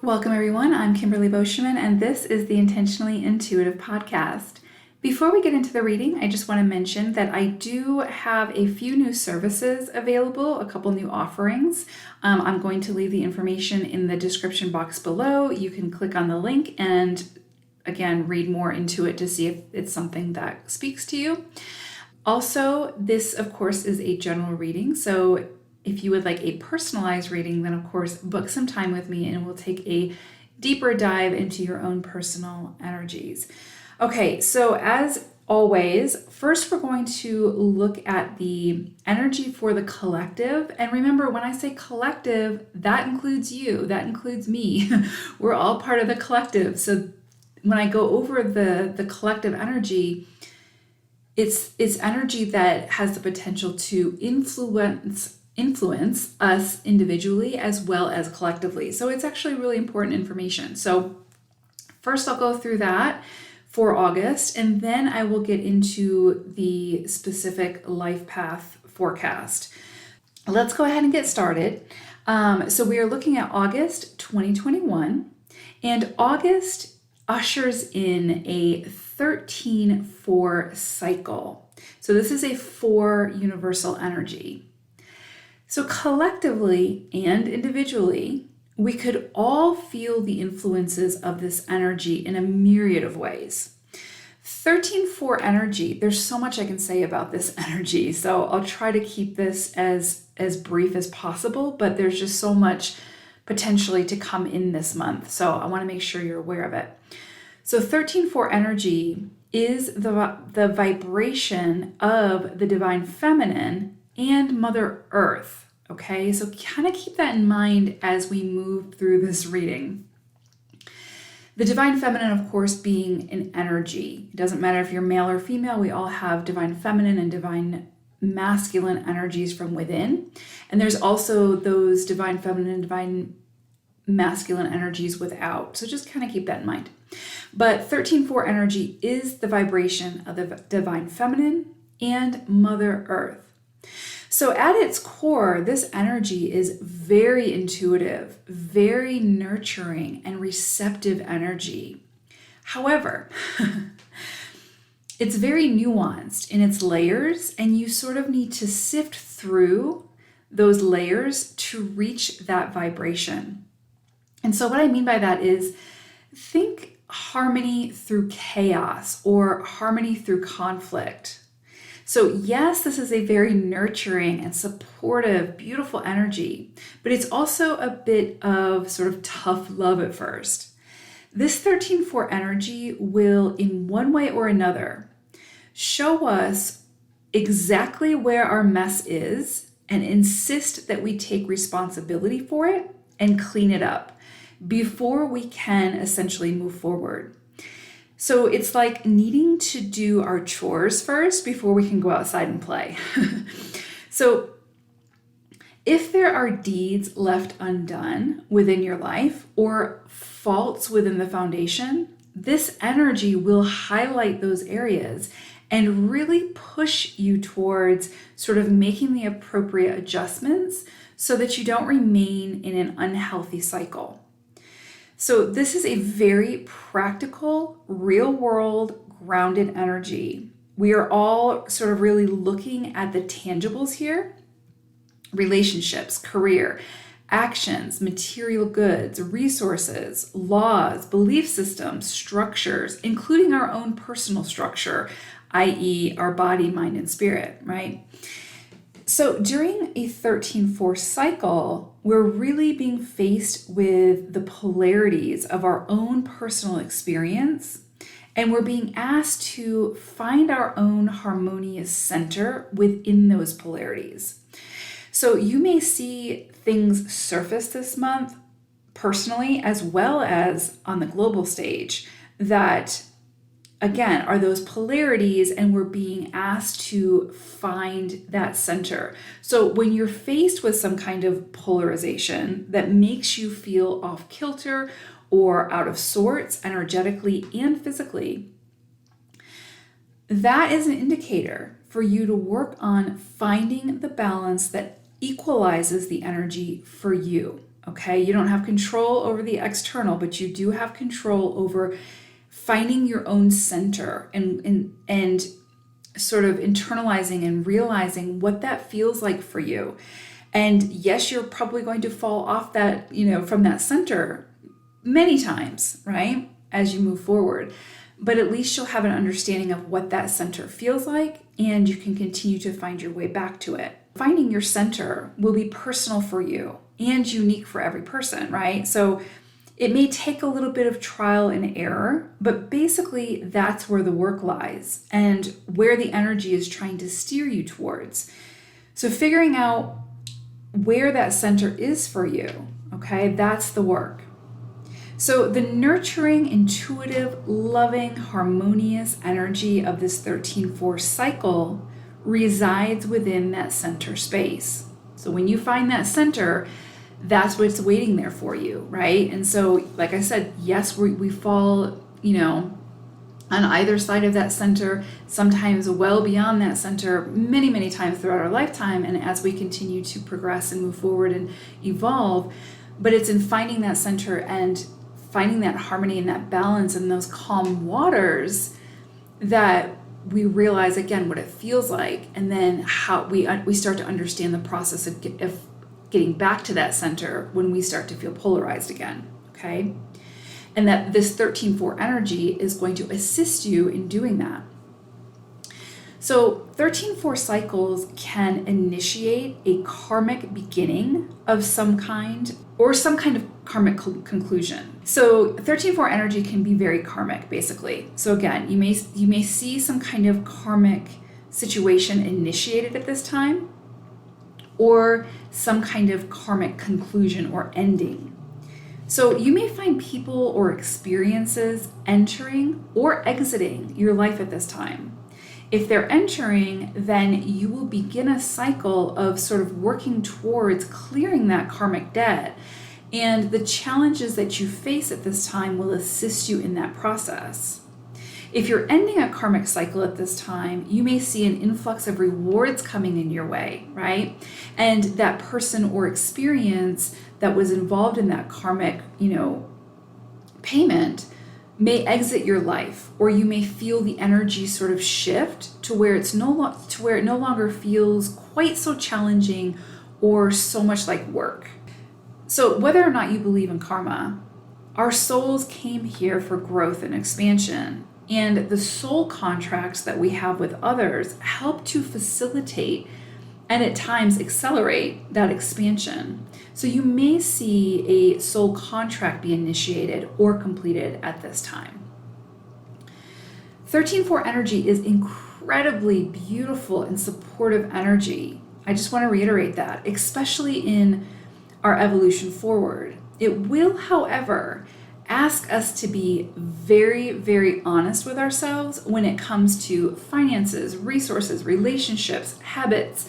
Welcome, everyone. I'm Kimberly Boschman, and this is the Intentionally Intuitive podcast. Before we get into the reading, I just want to mention that I do have a few new services available, a couple new offerings. I'm going to leave the information in the description box below. You can click on the link and, again, read more into it to see if it's something that speaks to you. Also, this, of course, is a general reading, so if you would like a personalized reading, then of course book some time with me and we'll take a deeper dive into your own personal energies. Okay, so as always, first we're going to look at the energy for the collective. And remember, when I say collective, that includes you, that includes me. We're all part of the collective. So when I go over the collective energy, it's energy that has the potential to influence us individually as well as collectively. So it's actually really important information. So first I'll go through that for August, and then I will get into the specific life path forecast. Let's go ahead and get started. So we are looking at August 2021, and August ushers in a 13-4 cycle. So this is a 4 universal energy. So collectively and individually, we could all feel the influences of this energy in a myriad of ways. 13-4 energy, there's so much I can say about this energy, so I'll try to keep this as brief as possible, but there's just so much potentially to come in this month, so I want to make sure you're aware of it. So 13-4 energy is the vibration of the divine feminine and Mother Earth. Okay, so kind of keep that in mind as we move through this reading. The divine feminine, of course, being an energy. It doesn't matter if you're male or female, we all have divine feminine and divine masculine energies from within. And there's also those divine feminine and divine masculine energies without. So just kind of keep that in mind. But 13-4 energy is the vibration of the divine feminine and Mother Earth. So at its core, this energy is very intuitive, very nurturing, and receptive energy. However, it's very nuanced in its layers, and you sort of need to sift through those layers to reach that vibration. And so what I mean by that is, think harmony through chaos or harmony through conflict. So yes, this is a very nurturing and supportive, beautiful energy, but it's also a bit of sort of tough love at first. This 13-4 energy will, in one way or another, show us exactly where our mess is and insist that we take responsibility for it and clean it up before we can essentially move forward. So it's like needing to do our chores first before we can go outside and play. So if there are deeds left undone within your life or faults within the foundation, this energy will highlight those areas and really push you towards sort of making the appropriate adjustments so that you don't remain in an unhealthy cycle. So this is a very practical, real-world, grounded energy. We are all sort of really looking at the tangibles here: relationships, career, actions, material goods, resources, laws, belief systems, structures, including our own personal structure, i.e. our body, mind, and spirit, right? So during a 13-4 cycle, we're really being faced with the polarities of our own personal experience, and we're being asked to find our own harmonious center within those polarities. So you may see things surface this month personally as well as on the global stage that, again, are those polarities, and we're being asked to find that center. So when you're faced with some kind of polarization that makes you feel off kilter or out of sorts energetically and physically, that is an indicator for you to work on finding the balance that equalizes the energy for you. Okay, you don't have control over the external, but you do have control over finding your own center and sort of internalizing and realizing what that feels like for you. And yes, you're probably going to fall off that, from that center many times, right? As you move forward. But at least you'll have an understanding of what that center feels like, and you can continue to find your way back to it. Finding your center will be personal for you and unique for every person, right? So it may take a little bit of trial and error, but basically that's where the work lies and where the energy is trying to steer you towards. So figuring out where that center is for you, okay, that's the work. So the nurturing, intuitive, loving, harmonious energy of this 13-4 cycle resides within that center space. So when you find that center, that's what's waiting there for you, right? And so, like I said, yes, we fall, on either side of that center, sometimes well beyond that center, many, many times throughout our lifetime, and as we continue to progress and move forward and evolve. But it's in finding that center and finding that harmony and that balance and those calm waters that we realize, again, what it feels like, and then how we start to understand the process of getting back to that center when we start to feel polarized again, okay? And that this 13-4 energy is going to assist you in doing that. So 13-4 cycles can initiate a karmic beginning of some kind or some kind of karmic conclusion. So 13-4 energy can be very karmic, basically. So again, you may see some kind of karmic situation initiated at this time, or some kind of karmic conclusion or ending. So you may find people or experiences entering or exiting your life at this time. If they're entering, then you will begin a cycle of sort of working towards clearing that karmic debt. And the challenges that you face at this time will assist you in that process. If you're ending a karmic cycle at this time, you may see an influx of rewards coming in your way, right? And that person or experience that was involved in that karmic, payment may exit your life, or you may feel the energy sort of shift to where it no longer feels quite so challenging or so much like work. So whether or not you believe in karma, our souls came here for growth and expansion. And the soul contracts that we have with others help to facilitate and at times accelerate that expansion. So you may see a soul contract be initiated or completed at this time. 13-4 energy is incredibly beautiful and supportive energy. I just want to reiterate that, especially in our evolution forward. It will, however, ask us to be very, very honest with ourselves when it comes to finances, resources, relationships, habits,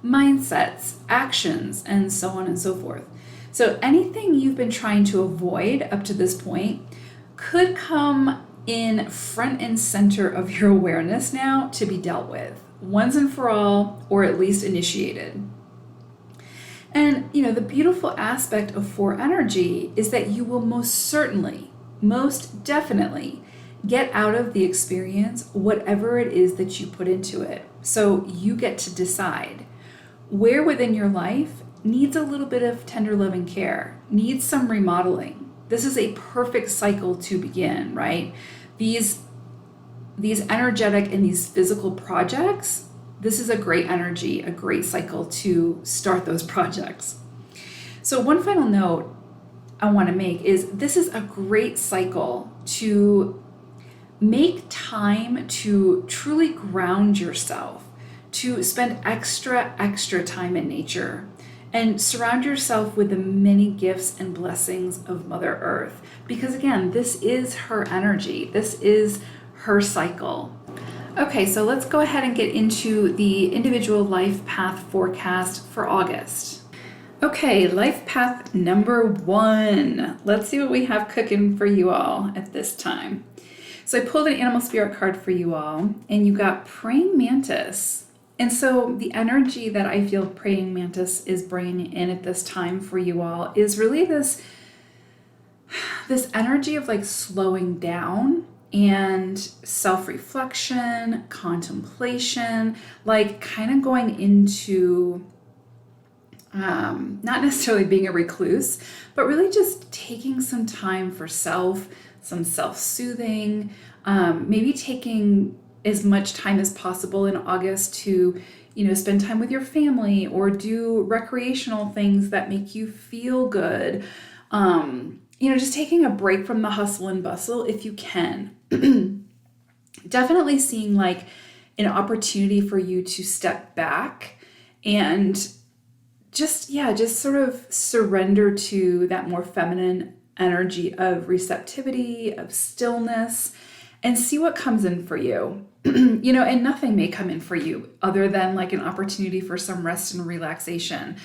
mindsets, actions, and so on and so forth. So anything you've been trying to avoid up to this point could come in front and center of your awareness now to be dealt with, once and for all, or at least initiated. And, the beautiful aspect of 4 energy is that you will most certainly, most definitely get out of the experience whatever it is that you put into it. So you get to decide where within your life needs a little bit of tender loving care, needs some remodeling. This is a perfect cycle to begin, right? These energetic and these physical projects, this is a great energy, a great cycle to start those projects. So one final note I want to make is this is a great cycle to make time to truly ground yourself, to spend extra time in nature, and surround yourself with the many gifts and blessings of Mother Earth. Because again, this is her energy. This is her cycle. Okay, so let's go ahead and get into the individual life path forecast for August. Okay, life path number 1. Let's see what we have cooking for you all at this time. So I pulled an animal spirit card for you all, and you got praying mantis. And so the energy that I feel praying mantis is bringing in at this time for you all is really this energy of like slowing down and self-reflection, contemplation, like kind of going into not necessarily being a recluse, but really just taking some time for self, some self-soothing, maybe taking as much time as possible in August to, spend time with your family or do recreational things that make you feel good. Just taking a break from the hustle and bustle if you can. Definitely seeing like an opportunity for you to step back and just sort of surrender to that more feminine energy of receptivity, of stillness, and see what comes in for you. And nothing may come in for you other than like an opportunity for some rest and relaxation.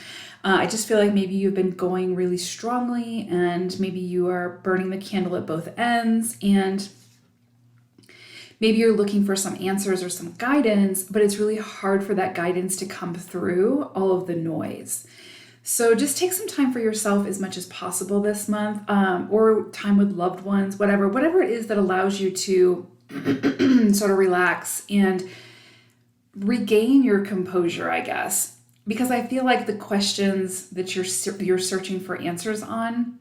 I just feel like maybe you've been going really strongly and maybe you are burning the candle at both ends, and maybe you're looking for some answers or some guidance, but it's really hard for that guidance to come through all of the noise. So just take some time for yourself as much as possible this month, or time with loved ones, whatever it is that allows you to sort of relax and regain your composure, I guess. Because I feel like the questions that you're searching for answers on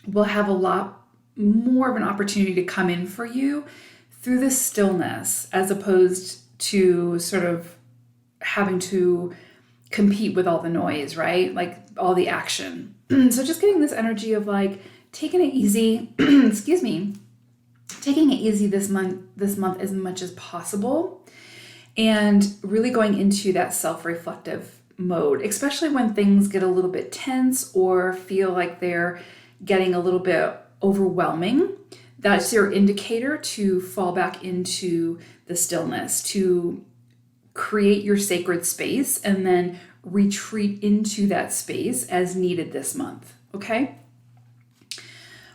will have a lot more of an opportunity to come in for you through the stillness, as opposed to sort of having to compete with all the noise, right? Like all the action. So just getting this energy of like taking it easy, excuse me, taking it easy this month as much as possible, and really going into that self-reflective mode, especially when things get a little bit tense or feel like they're getting a little bit overwhelming. That's your indicator to fall back into the stillness, to create your sacred space and then retreat into that space as needed this month, okay?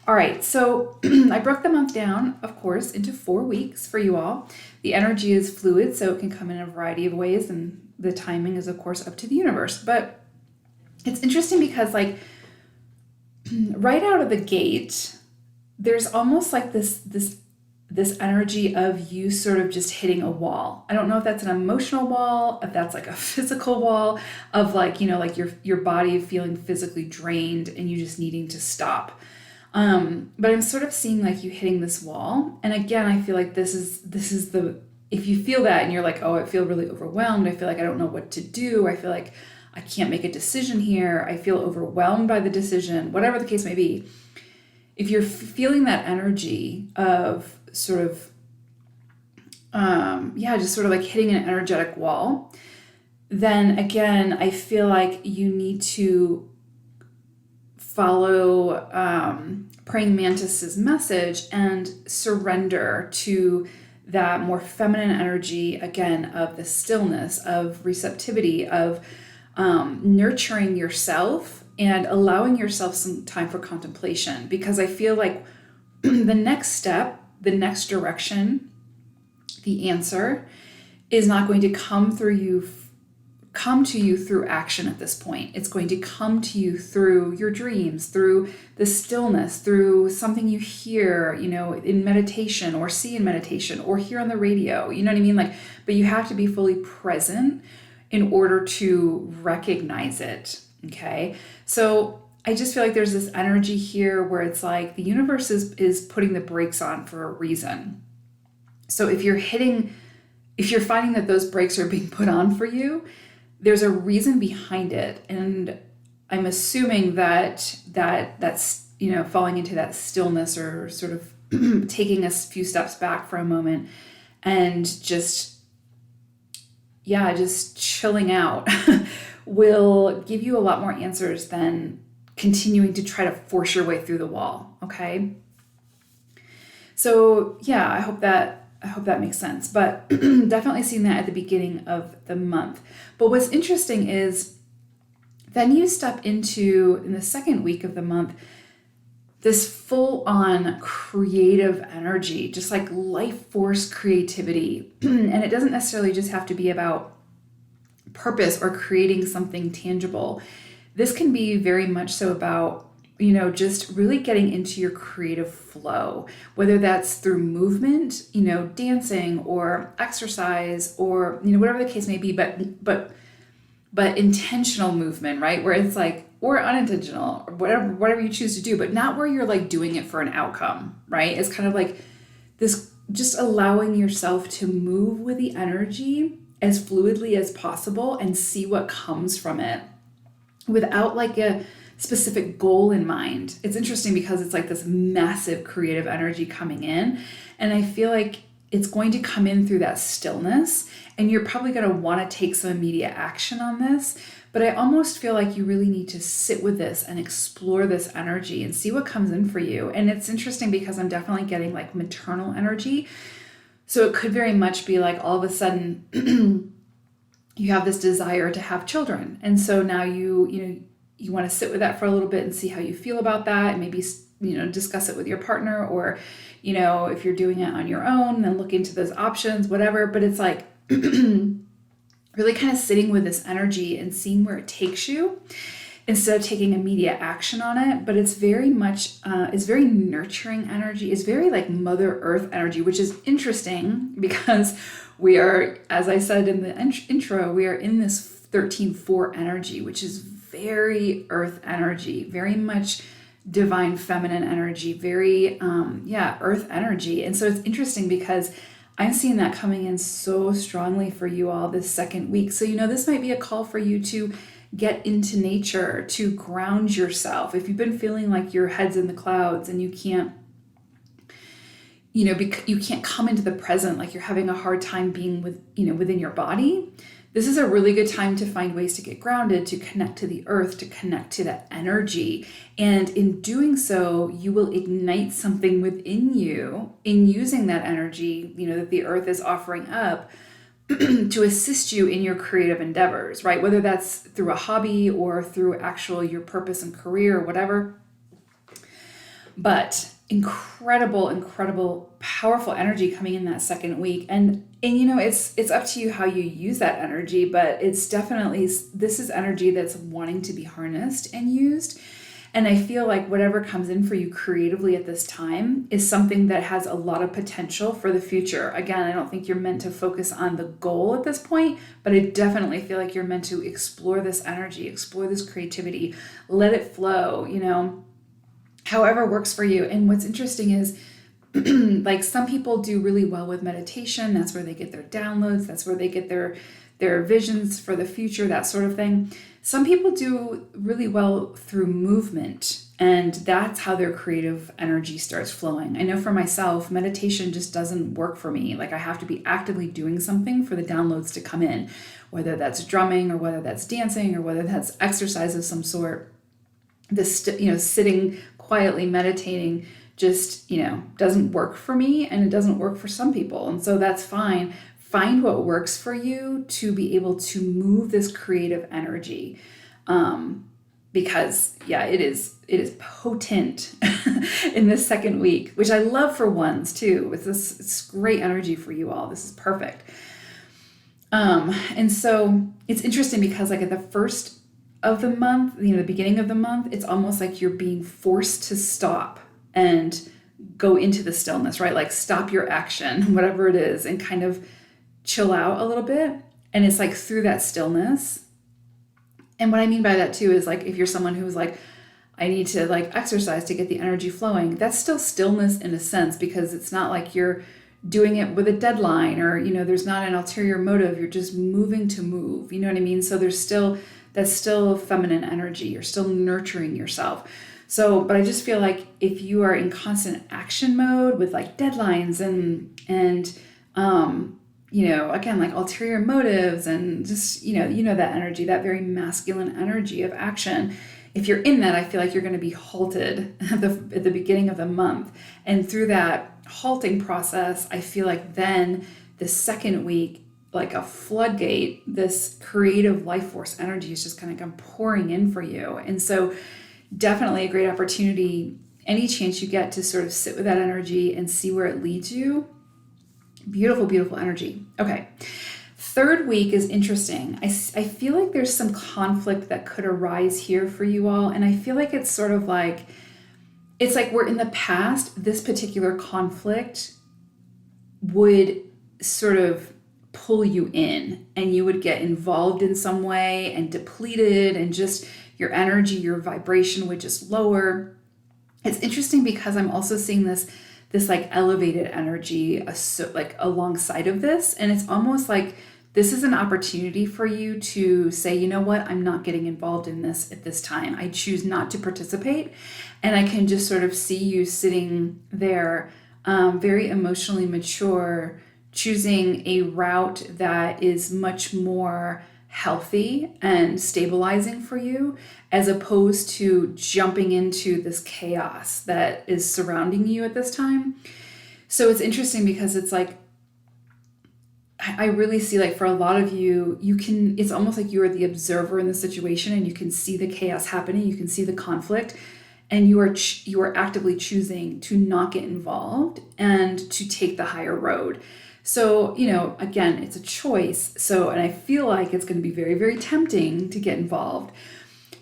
All right, so I broke the month down, of course, into 4 weeks for you all. The energy is fluid, so it can come in a variety of ways, and the timing is, of course, up to the universe. But it's interesting because, like, right out of the gate, there's almost like this energy of you sort of just hitting a wall. I don't know if that's an emotional wall, if that's like a physical wall of like, like your body feeling physically drained and you just needing to stop. But I'm sort of seeing like you hitting this wall. And again, I feel like this is if you feel that and you're like, oh, I feel really overwhelmed. I feel like I don't know what to do. I feel like I can't make a decision here. I feel overwhelmed by the decision, whatever the case may be. If you're feeling that energy of sort of, just sort of like hitting an energetic wall, then again, I feel like you need to follow Praying Mantis's message and surrender to that more feminine energy, again, of the stillness, of receptivity, of nurturing yourself and allowing yourself some time for contemplation. Because I feel like the next step, the next direction, the answer is not going to come to you through action at this point. It's going to come to you through your dreams, through the stillness, through something you hear, in meditation or see in meditation or hear on the radio, you know what I mean? Like, but you have to be fully present in order to recognize it. Okay. So I just feel like there's this energy here where it's like the universe is putting the brakes on for a reason. So if you're finding that those brakes are being put on for you, there's a reason behind it. And I'm assuming that's, falling into that stillness or sort of taking a few steps back for a moment and just chilling out will give you a lot more answers than continuing to try to force your way through the wall. Okay. So yeah, I hope that makes sense, but definitely seeing that at the beginning of the month. But what's interesting is then you step into, in the second week of the month, this full-on creative energy, just like life force creativity. And it doesn't necessarily just have to be about purpose or creating something tangible. This can be very much so about, just really getting into your creative flow, whether that's through movement, dancing or exercise or, whatever the case may be, but intentional movement, right? Where it's like, or unintentional, or whatever you choose to do, but not where you're like doing it for an outcome, right? It's kind of like this, just allowing yourself to move with the energy as fluidly as possible and see what comes from it without like a specific goal in mind. It's interesting because it's like this massive creative energy coming in, and I feel like it's going to come in through that stillness, and you're probably going to want to take some immediate action on this, but I almost feel like you really need to sit with this and explore this energy and see what comes in for you. And it's interesting because I'm definitely getting like maternal energy, so it could very much be like all of a sudden you have this desire to have children, and so now you want to sit with that for a little bit and see how you feel about that, and maybe discuss it with your partner, or if you're doing it on your own, then look into those options, whatever. But it's like really kind of sitting with this energy and seeing where it takes you instead of taking immediate action on it. But it's very much it's very nurturing energy. It's very like Mother Earth energy, which is interesting because we are, as I said in the intro, we are in this 13-4 energy, which is very earth energy, very much divine feminine energy, very earth energy. And so it's interesting because I'm seeing that coming in so strongly for you all this second week. So this might be a call for you to get into nature, to ground yourself. If you've been feeling like your head's in the clouds and you can't you can't come into the present, like you're having a hard time being within your body, this is a really good time to find ways to get grounded, to connect to the earth, to connect to that energy. And in doing so, you will ignite something within you in using that energy, that the earth is offering up to assist you in your creative endeavors, right? Whether that's through a hobby or through your purpose and career or whatever. But incredible, powerful energy coming in that second week. And it's up to you how you use that energy, but it's definitely, this is energy that's wanting to be harnessed and used. And I feel like whatever comes in for you creatively at this time is something that has a lot of potential for the future. Again, I don't think you're meant to focus on the goal at this point, but I definitely feel like you're meant to explore this energy, explore this creativity, let it flow, however works for you. And what's interesting is like some people do really well with meditation. That's where they get their downloads. That's where they get their visions for the future, that sort of thing. Some people do really well through movement, and that's how their creative energy starts flowing. I know for myself, meditation just doesn't work for me. Like I have to be actively doing something for the downloads to come in, whether that's drumming or whether that's dancing or whether that's exercise of some sort. This, sitting quietly meditating just, doesn't work for me, and it doesn't work for some people. And so that's fine. Find what works for you to be able to move this creative energy. Because it is potent in this second week, which I love for ones too. It's great energy for you all. This is perfect. And so it's interesting because like at the first of the month, the beginning of the month, it's almost like you're being forced to stop and go into the stillness, right? Like stop your action, whatever it is, and kind of chill out a little bit. And it's like through that stillness. And what I mean by that too is like if you're someone who's like, I need to like exercise to get the energy flowing, that's still stillness in a sense, because it's not like you're doing it with a deadline or, there's not an ulterior motive. You're just moving to move. You know what I mean? So that's still feminine energy. You're still nurturing yourself. So, but I just feel like if you are in constant action mode with like deadlines and again, like ulterior motives and just, that energy, that very masculine energy of action. If you're in that, I feel like you're going to be halted at the beginning of the month. And through that halting process, I feel like then the second week, like a floodgate, this creative life force energy is just kind of come pouring in for you. And so definitely a great opportunity, any chance you get to sort of sit with that energy and see where it leads you. Beautiful, beautiful energy. Okay. third week is interesting. I feel like there's some conflict that could arise here for you all. And I feel like it's sort of like, it's like we're in the past, this particular conflict would sort of pull you in and you would get involved in some way and depleted, and just your energy, your vibration would just lower. It's interesting because I'm also seeing this like elevated energy like alongside of this. And it's almost like this is an opportunity for you to say, you know what, I'm not getting involved in this at this time. I choose not to participate. And I can just sort of see you sitting there, very emotionally mature, choosing a route that is much more healthy and stabilizing for you, as opposed to jumping into this chaos that is surrounding you at this time. So it's interesting because it's like, I really see like for a lot of you, it's almost like you are the observer in the situation and you can see the chaos happening, you can see the conflict, and you are actively choosing to not get involved and to take the higher road. So, again, it's a choice. So, and I feel like it's going to be very, very tempting to get involved.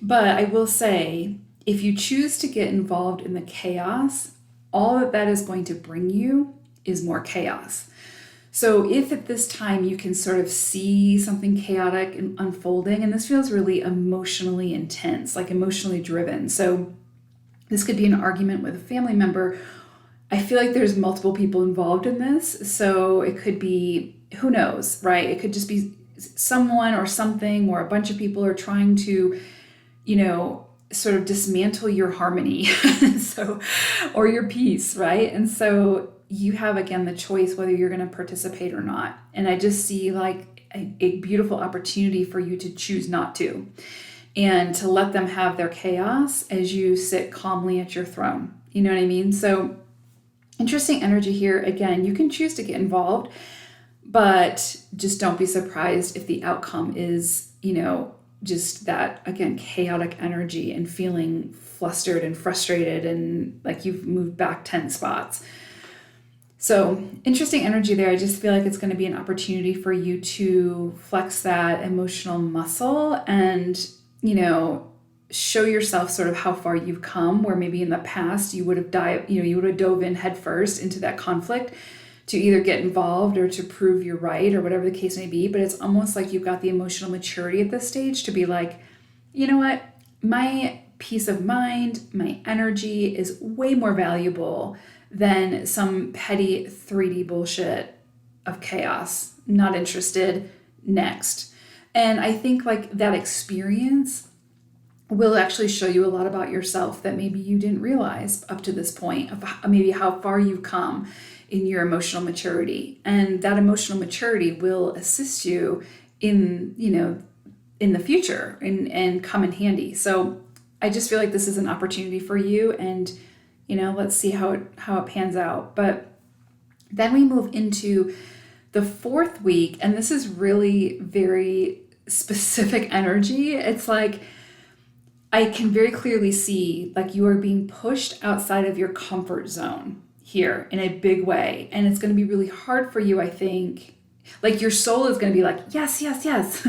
But I will say, if you choose to get involved in the chaos, all that is going to bring you is more chaos. So if at this time you can sort of see something chaotic and unfolding, and this feels really emotionally intense, like emotionally driven. So this could be an argument with a family member. I feel like there's multiple people involved in this. So it could be, who knows, right? It could just be someone or something, or a bunch of people are trying to, sort of dismantle your harmony or your peace, right? And so you have, again, the choice whether you're going to participate or not. And I just see like a beautiful opportunity for you to choose not to, and to let them have their chaos as you sit calmly at your throne. You know what I mean? So interesting energy here. Again, you can choose to get involved, but just don't be surprised if the outcome is, just that, again, chaotic energy and feeling flustered and frustrated and like you've moved back 10 spots. So interesting energy there. I just feel like it's going to be an opportunity for you to flex that emotional muscle and, show yourself sort of how far you've come, where maybe in the past you would have dove in headfirst into that conflict to either get involved or to prove you're right or whatever the case may be. But it's almost like you've got the emotional maturity at this stage to be like, you know what, my peace of mind, my energy is way more valuable than some petty 3D bullshit of chaos. Not interested. Next. And I think like that experience will actually show you a lot about yourself that maybe you didn't realize up to this point, of maybe how far you've come in your emotional maturity. And that emotional maturity will assist you in, in the future and come in handy. So I just feel like this is an opportunity for you, and, let's see how it pans out. But then we move into the fourth week, and this is really very specific energy. It's like, I can very clearly see like you are being pushed outside of your comfort zone here in a big way. And it's going to be really hard for you, I think. Like your soul is going to be like, yes, yes, yes,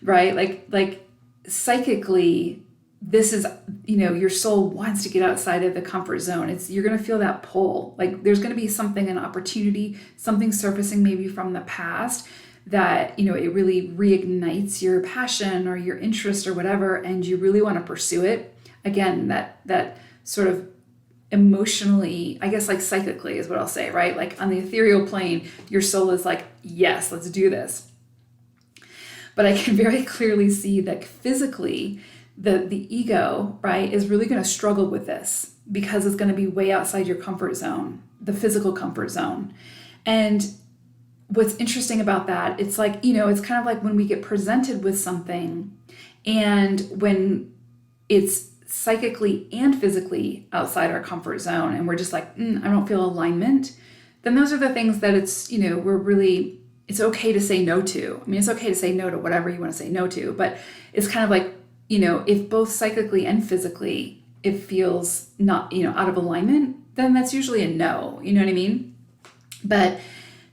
right? Like psychically, this is, your soul wants to get outside of the comfort zone. You're going to feel that pull. Like there's going to be something, an opportunity, something surfacing maybe from the past that, it really reignites your passion or your interest or whatever, and you really want to pursue it. Again, that sort of emotionally, I guess like psychically is what I'll say, right? Like on the ethereal plane, your soul is like, yes, let's do this. But I can very clearly see that physically, the ego, right, is really going to struggle with this because it's going to be way outside your comfort zone, the physical comfort zone. And what's interesting about that, it's like, it's kind of like when we get presented with something and when it's psychically and physically outside our comfort zone and we're just like, I don't feel alignment, then those are the things that it's, it's okay to say no to. I mean, it's okay to say no to whatever you want to say no to, but it's kind of like, if both psychically and physically it feels not, out of alignment, then that's usually a no, you know what I mean? But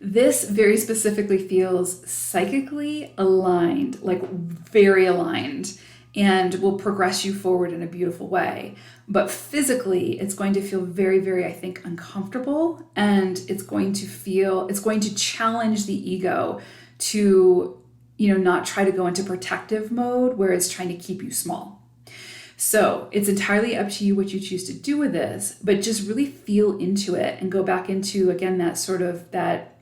This very specifically feels psychically aligned, like very aligned, and will progress you forward in a beautiful way. But physically, it's going to feel very, very, I think, uncomfortable, and it's going to challenge the ego to, not try to go into protective mode where it's trying to keep you small. So it's entirely up to you what you choose to do with this, but just really feel into it and go back into, again, that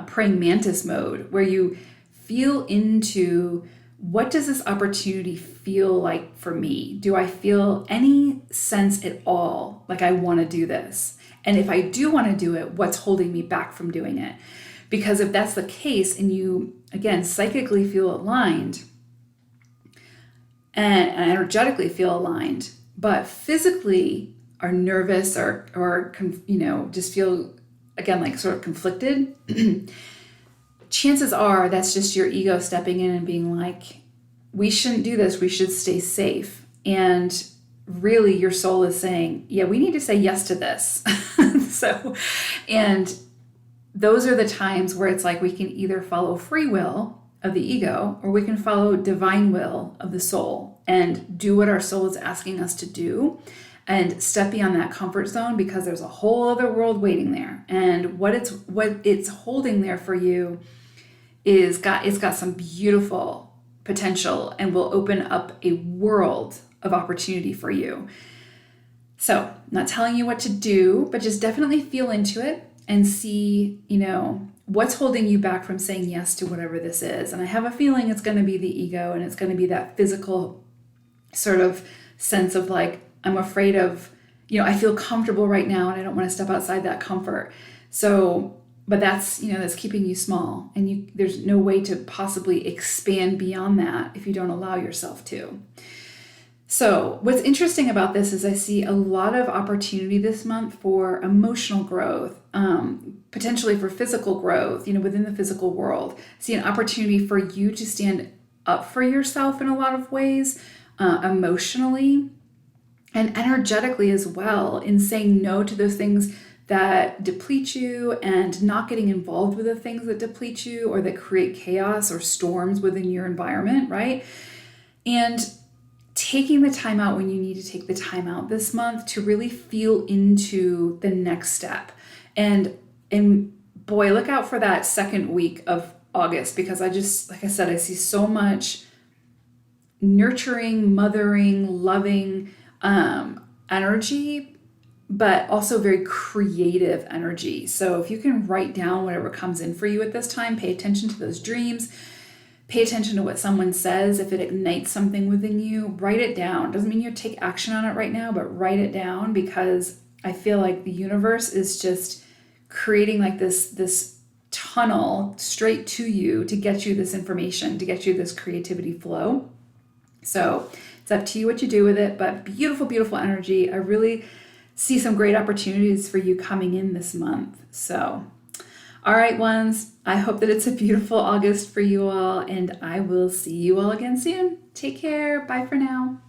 praying mantis mode where you feel into what does this opportunity feel like for me? Do I feel any sense at all like I want to do this? And if I do want to do it, what's holding me back from doing it? Because if that's the case and you, again, psychically feel aligned and energetically feel aligned, but physically are nervous or just feel, again, like sort of conflicted, chances are that's just your ego stepping in and being like, we shouldn't do this, we should stay safe. And really your soul is saying, yeah, we need to say yes to this. And those are the times where it's like we can either follow free will of the ego or we can follow divine will of the soul and do what our soul is asking us to do and step beyond that comfort zone, because there's a whole other world waiting there. And what it's holding there for you it's got some beautiful potential and will open up a world of opportunity for you. So, I'm not telling you what to do, but just definitely feel into it and see, what's holding you back from saying yes to whatever this is. And I have a feeling it's going to be the ego, and it's going to be that physical sort of sense of like, I'm afraid of, I feel comfortable right now and I don't want to step outside that comfort. So, but that's keeping you small, and there's no way to possibly expand beyond that if you don't allow yourself to. So what's interesting about this is I see a lot of opportunity this month for emotional growth, potentially for physical growth, within the physical world. I see an opportunity for you to stand up for yourself in a lot of ways, emotionally and energetically as well, in saying no to those things that deplete you and not getting involved with the things that deplete you or that create chaos or storms within your environment, right? And taking the time out when you need to take the time out this month to really feel into the next step. And boy, look out for that second week of August, because I just, like I said, I see so much nurturing, mothering, loving energy, but also very creative energy. So if you can write down whatever comes in for you at this time, pay attention to those dreams, pay attention to what someone says. If it ignites something within you, write it down. Doesn't mean you take action on it right now, but write it down, because I feel like the universe is just creating like this tunnel straight to you to get you this information, to get you this creativity flow. So it's up to you what you do with it, but beautiful, beautiful energy. I really see some great opportunities for you coming in this month. So, all right, ones, I hope that it's a beautiful August for you all, and I will see you all again soon. Take care. Bye for now.